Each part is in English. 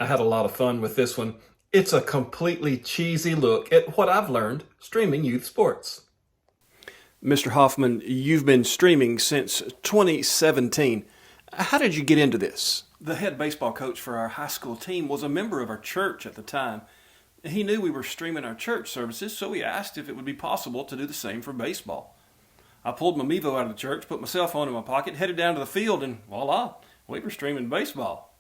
I had a lot of fun with this one. It's a completely cheesy look at what I've learned streaming youth sports. Mr. Hoffman, you've been streaming since 2017. How did you get into this? The head baseball coach for our high school team was a member of our church at the time. He knew we were streaming our church services, so he asked if it would be possible to do the same for baseball. I pulled my Mevo out of the church, put my cell phone in my pocket, headed down to the field, and voila, we were streaming baseball.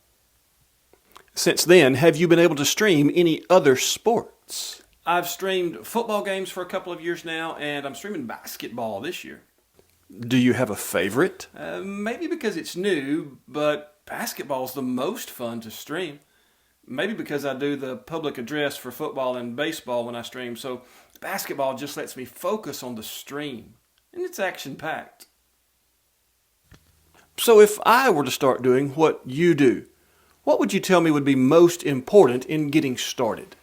Since then, have you been able to stream any other sports? I've streamed football games for a couple of years now, and I'm streaming basketball this year. Do you have a favorite? Maybe because it's new, but basketball's the most fun to stream. Maybe because I do the public address for football and baseball when I stream, so basketball just lets me focus on the stream, and it's action-packed. So if I were to start doing what you do, what would you tell me would be most important in getting started?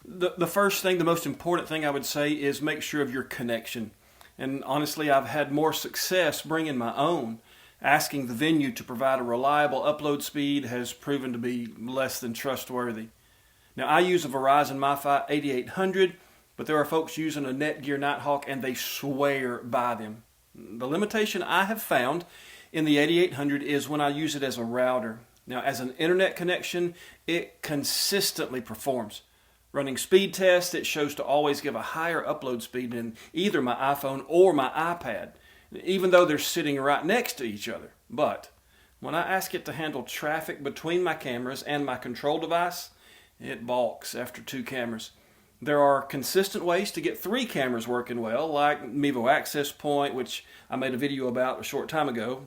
The first thing, the most important thing I would say is make sure of your connection. And honestly, I've had more success bringing my own. Asking the venue to provide a reliable upload speed has proven to be less than trustworthy. Now, I use a Verizon MiFi 8800, but there are folks using a Netgear Nighthawk and they swear by them. The limitation I have found in the 8800 is when I use it as a router. Now, as an internet connection, it consistently performs. Running speed tests, it shows to always give a higher upload speed than either my iPhone or my iPad, even though they're sitting right next to each other. But when I ask it to handle traffic between my cameras and my control device, it balks after 2 cameras. There are consistent ways to get 3 cameras working well, like Mevo Access Point, which I made a video about a short time ago.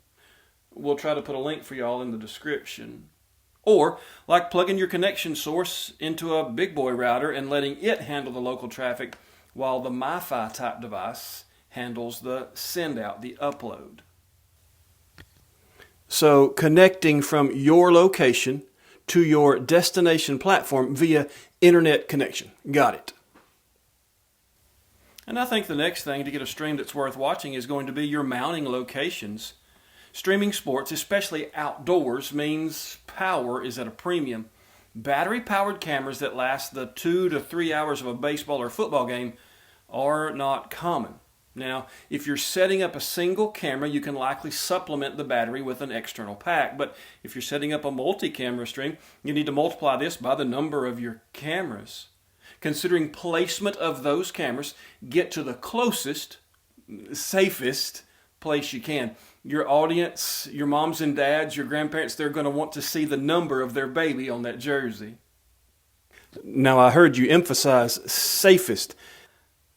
We'll try to put a link for y'all in the description. Or like plugging your connection source into a big boy router and letting it handle the local traffic while the MiFi type device handles the send out, the upload. So connecting from your location to your destination platform via internet connection. Got it. And I think the next thing to get a stream that's worth watching is going to be your mounting locations. Streaming sports, especially outdoors, means power is at a premium. Battery-powered cameras that last the 2 to 3 hours of a baseball or football game are not common. Now, if you're setting up a single camera, you can likely supplement the battery with an external pack. But if you're setting up a multi-camera stream, you need to multiply this by the number of your cameras. Considering placement of those cameras, get to the closest, safest place you can. Your audience, your moms and dads, your grandparents, they're going to want to see the number of their baby on that jersey. Now, I heard you emphasize safest.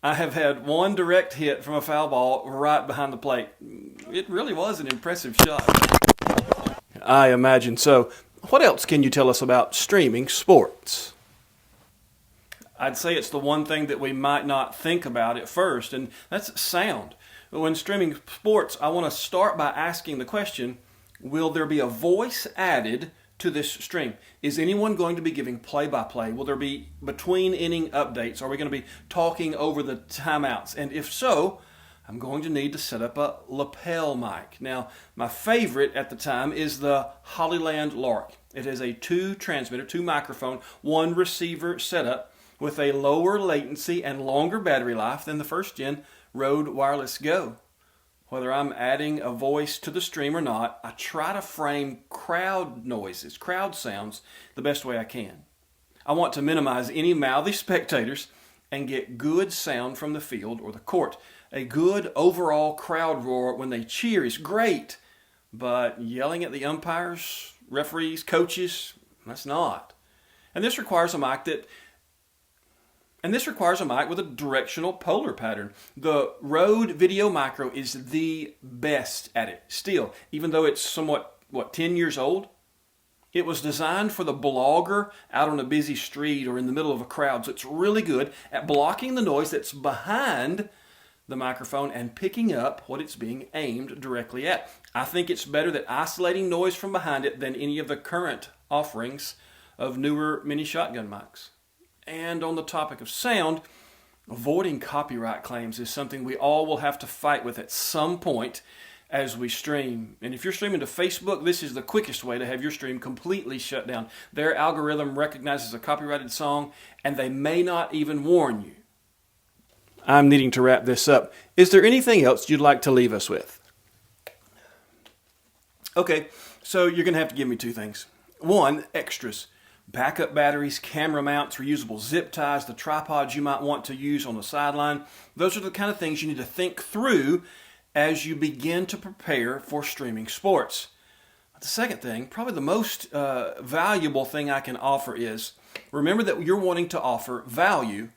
I have had one direct hit from a foul ball right behind the plate. It really was an impressive shot. I imagine so. What else can you tell us about streaming sports? I'd say it's the one thing that we might not think about at first, and that's sound. When streaming sports, I want to start by asking the question, will there be a voice added to this stream? Is anyone going to be giving play-by-play? Will there be between inning updates? Are we going to be talking over the timeouts? And if so, I'm going to need to set up a lapel mic. Now, my favorite at the time is the Hollyland Lark. It has a 2 transmitter, 2 microphone, 1 receiver setup with a lower latency and longer battery life than the first gen Rode Wireless Go. Whether I'm adding a voice to the stream or not, I try to frame crowd noises, crowd sounds, the best way I can. I want to minimize any mouthy spectators and get good sound from the field or the court. A good overall crowd roar when they cheer is great, but yelling at the umpires, referees, coaches, that's not. And this requires a mic with a directional polar pattern. The Rode Video Micro is the best at it. Still, even though it's somewhat, 10 years old, it was designed for the blogger out on a busy street or in the middle of a crowd. So it's really good at blocking the noise that's behind the microphone and picking up what it's being aimed directly at. I think it's better at isolating noise from behind it than any of the current offerings of newer mini shotgun mics. And on the topic of sound, avoiding copyright claims is something we all will have to fight with at some point, as we stream. And if you're streaming to Facebook, this is the quickest way to have your stream completely shut down. Their algorithm recognizes a copyrighted song, and they may not even warn you. I'm needing to wrap this up. Is there anything else you'd like to leave us with? Okay, so you're going to have to give me two things. One, extras. Backup batteries, camera mounts, reusable zip ties, the tripods you might want to use on the sideline. Those are the kind of things you need to think through as you begin to prepare for streaming sports. The second thing, probably the most valuable thing I can offer is, remember that you're wanting to offer value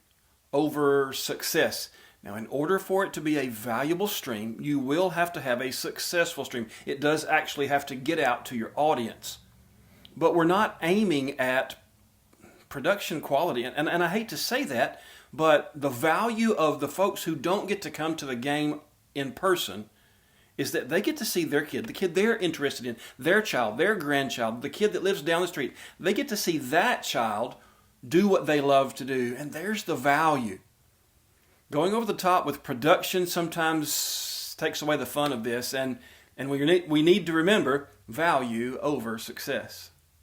over success. Now, in order for it to be a valuable stream, you will have to have a successful stream. It does actually have to get out to your audience. But we're not aiming at production quality. And I hate to say that, but the value of the folks who don't get to come to the game in person is that they get to see their kid, the kid they're interested in, their child, their grandchild, the kid that lives down the street. They get to see that child do what they love to do. And there's the value. Going over the top with production sometimes takes away the fun of this. And we need to remember value over success.